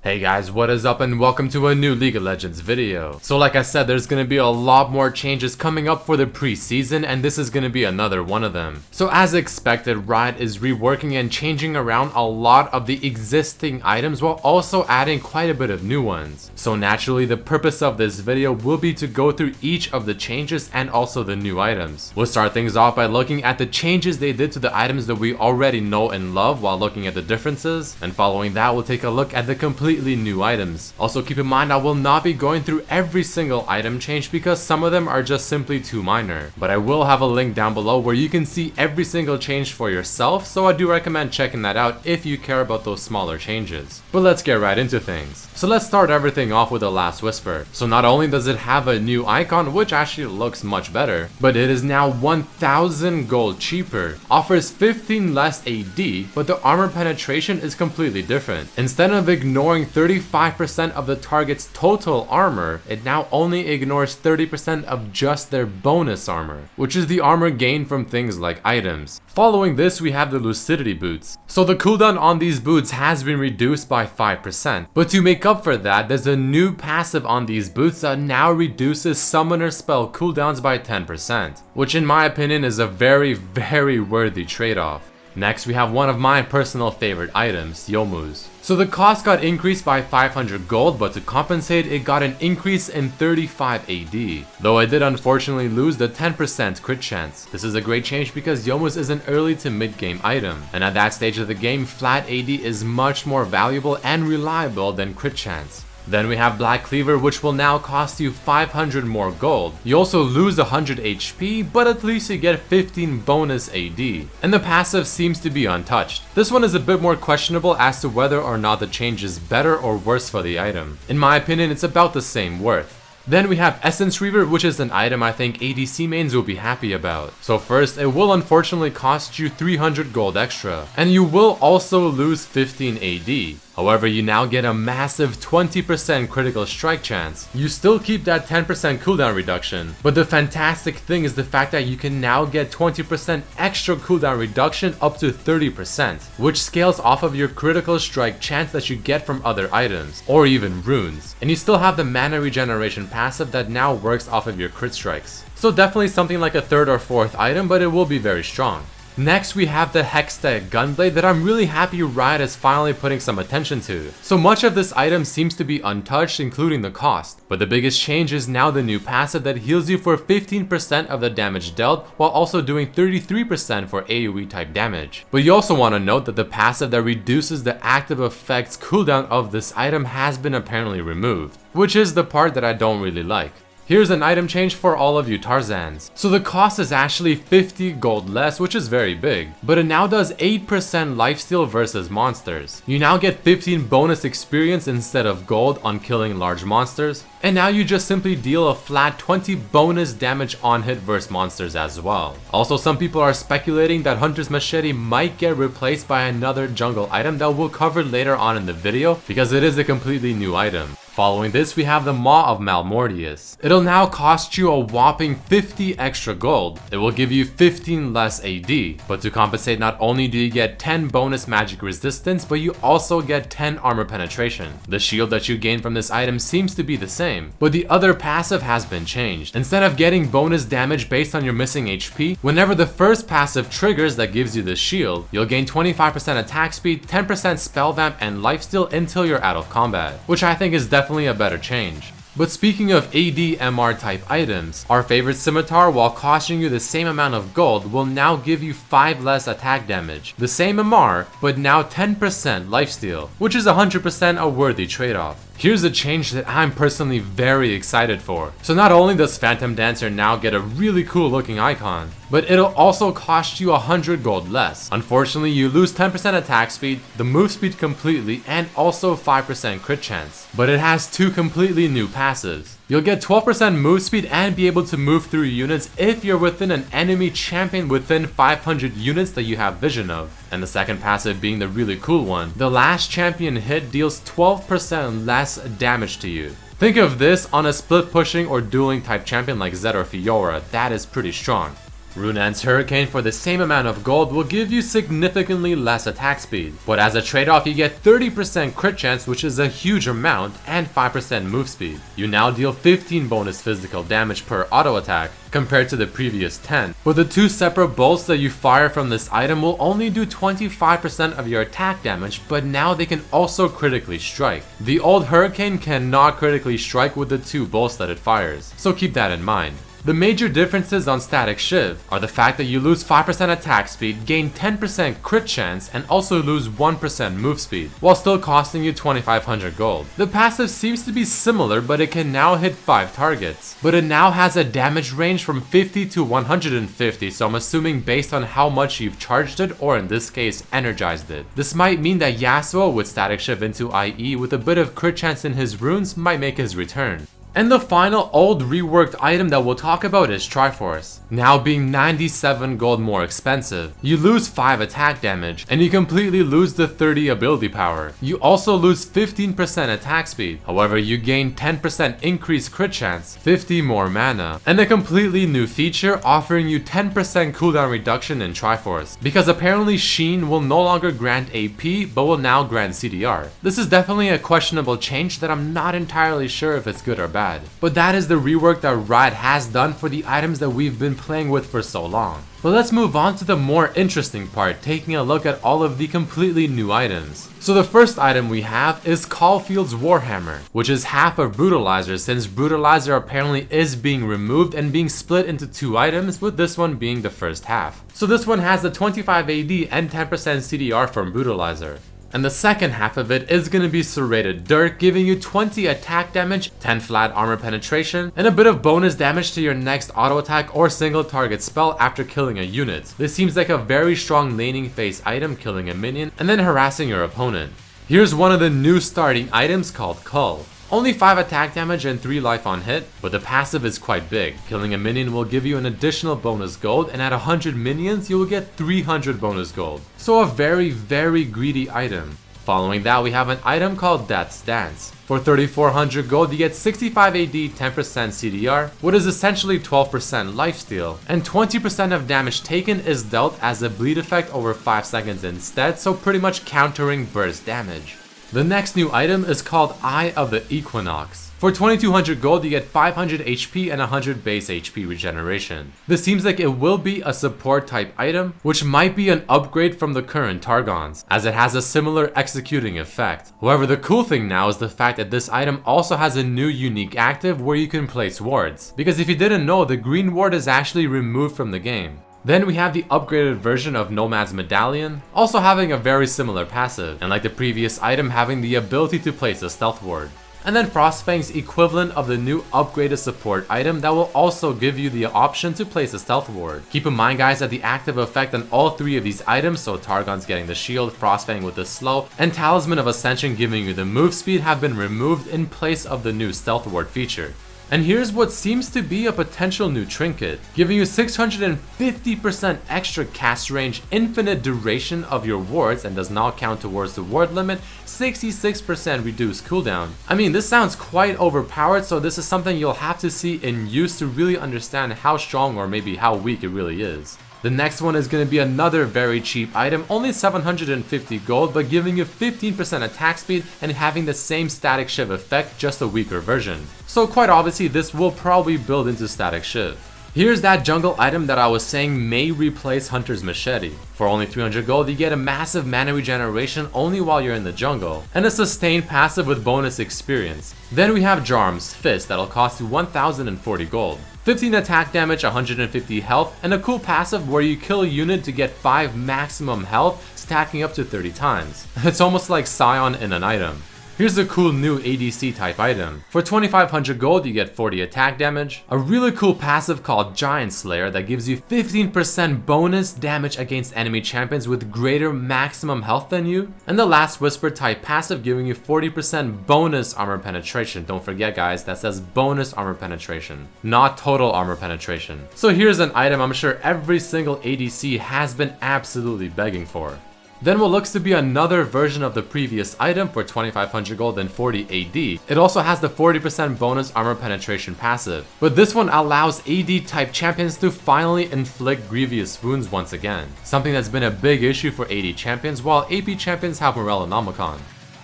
Hey guys, what is up and welcome to a new League of Legends video. So like I said, there's gonna be a lot more changes coming up for the preseason, and this is gonna be another one of them. So as expected, Riot is reworking and changing around a lot of the existing items while also adding quite a bit of new ones. So naturally, the purpose of this video will be to go through each of the changes and also the new items. We'll start things off by looking at the changes they did to the items that we already know and love while looking at the differences, and following that we'll take a look at the completely new items. Also keep in mind, I will not be going through every single item change because some of them are just simply too minor, but I will have a link down below where you can see every single change for yourself, so I do recommend checking that out if you care about those smaller changes. But let's get right into things. So let's start everything off with the Last Whisper. So not only does it have a new icon, which actually looks much better, but it is now 1000 gold cheaper, offers 15 less AD, but the armor penetration is completely different. Instead of ignoring 35% of the target's total armor, it now only ignores 30% of just their bonus armor, which is the armor gained from things like items. Following this, we have the Lucidity boots. So the cooldown on these boots has been reduced by 5%, but to make up for that, there's a new passive on these boots that now reduces summoner spell cooldowns by 10%, which in my opinion is a very worthy trade-off. Next, we have one of my personal favorite items, Youmuu's. So the cost got increased by 500 gold, but to compensate, it got an increase in 35 AD. Though I did unfortunately lose the 10% crit chance. This is a great change because Youmuu's is an early to mid game item, and at that stage of the game, flat AD is much more valuable and reliable than crit chance. Then we have Black Cleaver, which will now cost you 500 more gold. You also lose 100 HP, but at least you get 15 bonus AD. And the passive seems to be untouched. This one is a bit more questionable as to whether or not the change is better or worse for the item. In my opinion, it's about the same worth. Then we have Essence Reaver, which is an item I think ADC mains will be happy about. So first, it will unfortunately cost you 300 gold extra, and you will also lose 15 AD. However, you now get a massive 20% critical strike chance. You still keep that 10% cooldown reduction, but the fantastic thing is the fact that you can now get 20% extra cooldown reduction up to 30%, which scales off of your critical strike chance that you get from other items, or even runes. And you still have the mana regeneration passive that now works off of your crit strikes. So definitely something like a third or fourth item, but it will be very strong. Next, we have the Hextech Gunblade that I'm really happy Riot is finally putting some attention to. So much of this item seems to be untouched, including the cost, but the biggest change is now the new passive that heals you for 15% of the damage dealt while also doing 33% for AoE type damage. But you also want to note that the passive that reduces the active effects cooldown of this item has been apparently removed, which is the part that I don't really like. Here's an item change for all of you Tarzans. So the cost is actually 50 gold less, which is very big, but it now does 8% lifesteal versus monsters. You now get 15 bonus experience instead of gold on killing large monsters, and now you just simply deal a flat 20 bonus damage on hit versus monsters as well. Also, some people are speculating that Hunter's Machete might get replaced by another jungle item that we'll cover later on in the video because it is a completely new item. Following this, we have the Maw of Malmortius. It'll now cost you a whopping 50 extra gold. It will give you 15 less AD, but to compensate, not only do you get 10 bonus magic resistance, but you also get 10 armor penetration. The shield that you gain from this item seems to be the same, but the other passive has been changed. Instead of getting bonus damage based on your missing HP, whenever the first passive triggers that gives you the shield, you'll gain 25% attack speed, 10% spell vamp, and lifesteal until you're out of combat, which I think is definitely a better change. But speaking of AD/MR type items, our favorite Scimitar, while costing you the same amount of gold, will now give you 5 less attack damage. The same MR, but now 10% lifesteal, which is 100% a worthy trade-off. Here's a change that I'm personally very excited for. So not only does Phantom Dancer now get a really cool looking icon, but it'll also cost you 100 gold less. Unfortunately, you lose 10% attack speed, the move speed completely, and also 5% crit chance. But it has two completely new passives. You'll get 12% move speed and be able to move through units if you're within an enemy champion within 500 units that you have vision of. And the second passive being the really cool one, the last champion hit deals 12% less damage to you. Think of this on a split pushing or dueling type champion like Zed or Fiora, that is pretty strong. Runaan's Hurricane for the same amount of gold will give you significantly less attack speed, but as a trade-off you get 30% crit chance, which is a huge amount, and 5% move speed. You now deal 15 bonus physical damage per auto attack, compared to the previous 10. But the two separate bolts that you fire from this item will only do 25% of your attack damage, but now they can also critically strike. The old Hurricane cannot critically strike with the two bolts that it fires, so keep that in mind. The major differences on Static Shiv are the fact that you lose 5% attack speed, gain 10% crit chance, and also lose 1% move speed, while still costing you 2500 gold. The passive seems to be similar, but it can now hit 5 targets. But it now has a damage range from 50 to 150, so I'm assuming based on how much you've charged it, or in this case, energized it. This might mean that Yasuo with Static Shiv into IE with a bit of crit chance in his runes might make his return. And the final old reworked item that we'll talk about is Triforce. Now being 97 gold more expensive, you lose 5 attack damage, and you completely lose the 30 ability power. You also lose 15% attack speed, however you gain 10% increased crit chance, 50 more mana, and a completely new feature offering you 10% cooldown reduction in Triforce, because apparently Sheen will no longer grant AP but will now grant CDR. This is definitely a questionable change that I'm not entirely sure if it's good or bad. But that is the rework that Riot has done for the items that we've been playing with for so long. But let's move on to the more interesting part, taking a look at all of the completely new items. So the first item we have is Caulfield's Warhammer, which is half of Brutalizer, since Brutalizer apparently is being removed and being split into 2 items, with this one being the first half. So this one has the 25 AD and 10% CDR from Brutalizer. And the second half of it is going to be Serrated Dirt, giving you 20 attack damage, 10 flat armor penetration, and a bit of bonus damage to your next auto attack or single target spell after killing a unit. This seems like a very strong laning phase item, killing a minion and then harassing your opponent. Here's one of the new starting items called Cull. Only 5 attack damage and 3 life on hit, but the passive is quite big. Killing a minion will give you an additional bonus gold, and at 100 minions you will get 300 bonus gold. So a very greedy item. Following that we have an item called Death's Dance. For 3400 gold you get 65 AD, 10% CDR, what is essentially 12% lifesteal, and 20% of damage taken is dealt as a bleed effect over 5 seconds instead, so pretty much countering burst damage. The next new item is called Eye of the Equinox. For 2200 gold you get 500 HP and 100 base HP regeneration. This seems like it will be a support type item, which might be an upgrade from the current Targons, as it has a similar executing effect. However, the cool thing now is the fact that this item also has a new unique active where you can place wards, because if you didn't know, the green ward is actually removed from the game. Then we have the upgraded version of Nomad's Medallion, also having a very similar passive, and like the previous item having the ability to place a stealth ward. And then Frostfang's equivalent of the new upgraded support item that will also give you the option to place a stealth ward. Keep in mind guys that the active effect on all 3 of these items, so Targon's getting the shield, Frostfang with the slow, and Talisman of Ascension giving you the move speed, have been removed in place of the new stealth ward feature. And here's what seems to be a potential new trinket, giving you 650% extra cast range, infinite duration of your wards, and does not count towards the ward limit, 66% reduced cooldown. I mean, this sounds quite overpowered, so this is something you'll have to see in use to really understand how strong or maybe how weak it really is. The next one is going to be another very cheap item, only 750 gold, but giving you 15% attack speed and having the same Static Shiv effect, just a weaker version. So quite obviously this will probably build into Static Shiv. Here's that jungle item that I was saying may replace Hunter's Machete. For only 300 gold you get a massive mana regeneration only while you're in the jungle, and a sustained passive with bonus experience. Then we have Jarm's Fist that'll cost you 1040 gold. 15 attack damage, 150 health, and a cool passive where you kill a unit to get 5 maximum health, stacking up to 30 times. It's almost like Scion in an item. Here's a cool new ADC type item. For 2500 gold you get 40 attack damage, a really cool passive called Giant Slayer that gives you 15% bonus damage against enemy champions with greater maximum health than you, and the Last Whisper type passive giving you 40% bonus armor penetration. Don't forget guys, that says bonus armor penetration, not total armor penetration. So here's an item I'm sure every single ADC has been absolutely begging for. Then what looks to be another version of the previous item for 2500 gold and 40 AD. It also has the 40% bonus armor penetration passive, but this one allows AD type champions to finally inflict grievous wounds once again, something that's been a big issue for AD champions while AP champions have Morellonomicon.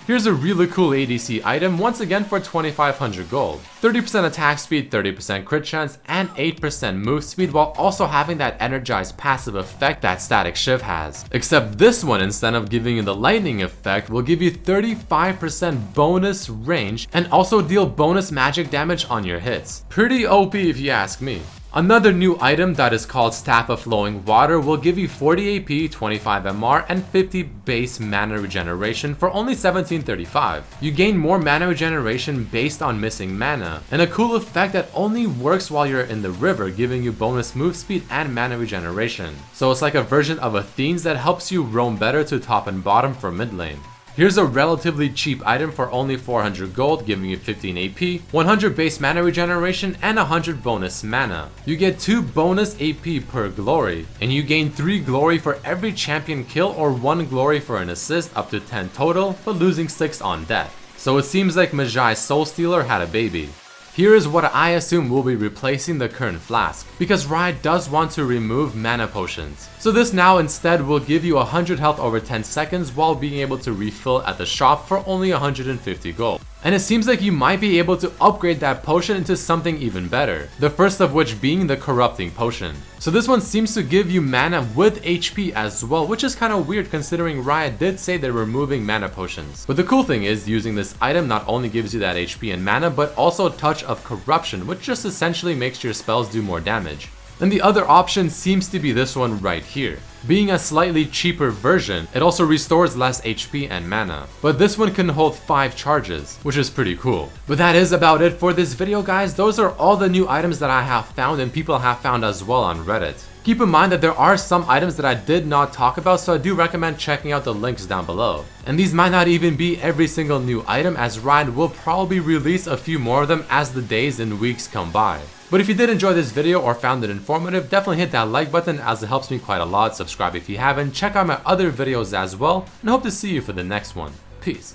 Here's a really cool ADC item once again for 2500 gold. 30% attack speed, 30% crit chance, and 8% move speed while also having that energized passive effect that Static Shiv has. Except this one, instead of giving you the lightning effect, will give you 35% bonus range and also deal bonus magic damage on your hits. Pretty OP if you ask me. Another new item that is called Staff of Flowing Water will give you 40 AP, 25 MR, and 50 base mana regeneration for only 1735. You gain more mana regeneration based on missing mana, and a cool effect that only works while you're in the river, giving you bonus move speed and mana regeneration. So it's like a version of Athene's that helps you roam better to top and bottom for mid lane. Here's a relatively cheap item for only 400 gold, giving you 15 AP, 100 base mana regeneration, and 100 bonus mana. You get 2 bonus AP per glory, and you gain 3 glory for every champion kill or 1 glory for an assist, up to 10 total, but losing 6 on death. So it seems like Magi Soul Stealer had a baby. Here is what I assume will be replacing the current flask, because Riot does want to remove mana potions. So this now instead will give you 100 health over 10 seconds while being able to refill at the shop for only 150 gold. And it seems like you might be able to upgrade that potion into something even better, the first of which being the Corrupting Potion. So this one seems to give you mana with HP as well, which is kind of weird considering Riot did say they're removing mana potions. But the cool thing is, using this item not only gives you that HP and mana, but also a touch of corruption, which just essentially makes your spells do more damage. And the other option seems to be this one right here. Being a slightly cheaper version, it also restores less HP and mana. But this one can hold 5 charges, which is pretty cool. But that is about it for this video, guys. Those are all the new items that I have found and people have found as well on Reddit. Keep in mind that there are some items that I did not talk about, so I do recommend checking out the links down below. And these might not even be every single new item, as Riot will probably release a few more of them as the days and weeks come by. But if you did enjoy this video or found it informative, definitely hit that like button as it helps me quite a lot. Subscribe if you haven't, check out my other videos as well, and hope to see you for the next one. Peace.